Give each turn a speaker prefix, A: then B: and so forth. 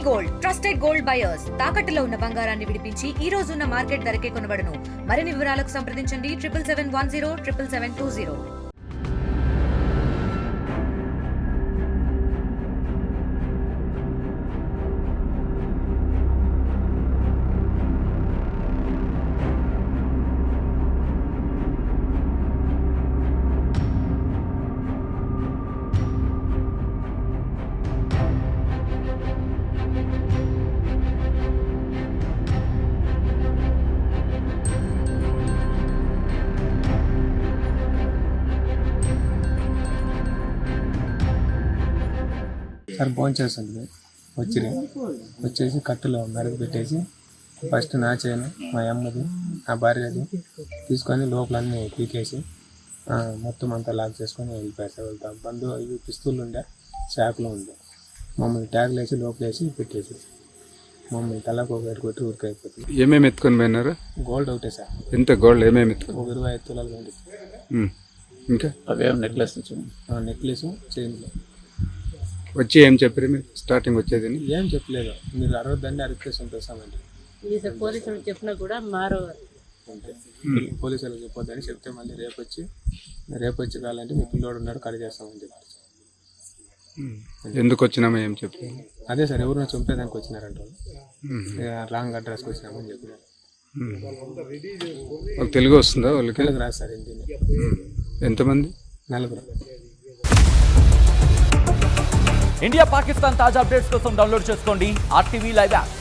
A: Gold trusted gold buyers తాకట్టులో ఉన్న బంగారాన్ని విడిపించి ఈ రోజు ఉన్న మార్కెట్ ధరకే కొనబడును. మరిన్ని వివరాలకు సంప్రదించండి 7771077720.
B: సార్ ఫోన్ చేస్తుంది వచ్చేసి కట్టులో మెరుగు పెట్టేసి ఫస్ట్ నా చేయను మా అమ్మది నా భార్యది తీసుకొని లోపలన్నీ పీకేసి మొత్తం అంతా లాక్ చేసుకొని వెళ్ళిపోయారు. వెళ్తాం బంధు ఇవి పిస్తులు ఉండే శాఖలు ఉండే మమ్మల్ని ట్యాగ్లు వేసి లోపలేసి పెట్టేసి మమ్మల్ని తలకు ఒక ఎటు కొట్టి ఊరికైపోతుంది.
C: ఏమేమి ఎత్తుకొని పోయినారు?
B: గోల్డ్ ఒకటే సార్.
C: ఎంత గోల్డ్ ఏమేమి ఎత్తుకొని?
B: ఒక 25 తులాలు ఉంది.
C: ఇంకా
D: అవేం నెక్లెస్
B: నెక్లెస్ చైన్లు.
C: వచ్చి ఏం చెప్పారు మీరు స్టార్టింగ్ వచ్చేది?
B: ఏం చెప్పలేదు, మీరు అరవద్దండి అరికేసి పంపిస్తామండి.
E: పోలీసులు చెప్పినా కూడా మారో
B: అంతే. పోలీసులకు చెప్పొద్దని చెప్తే మళ్ళీ రేపు వచ్చి కావాలంటే మీ పిల్లోడు ఉన్నాడు కడి చేస్తామని చెప్పారు.
C: ఎందుకు వచ్చినామో ఏం చెప్పారు?
B: అదే సార్, ఎవరినో చంపేదానికి వచ్చినారంట, రాంగ్ అడ్రస్కి వచ్చినామని చెప్పినారు.
C: వాళ్ళకి తెలుగు వస్తుందా? వాళ్ళకి
B: తెలుగు రాదు సార్. ఇంటిని
C: ఎంతమంది?
B: 4.
F: ఇండియా పాకిస్తాన్ తాజా అప్డేట్స్ కోసం డౌన్లోడ్ చేసుకోండి RTV లైవ్ యాప్.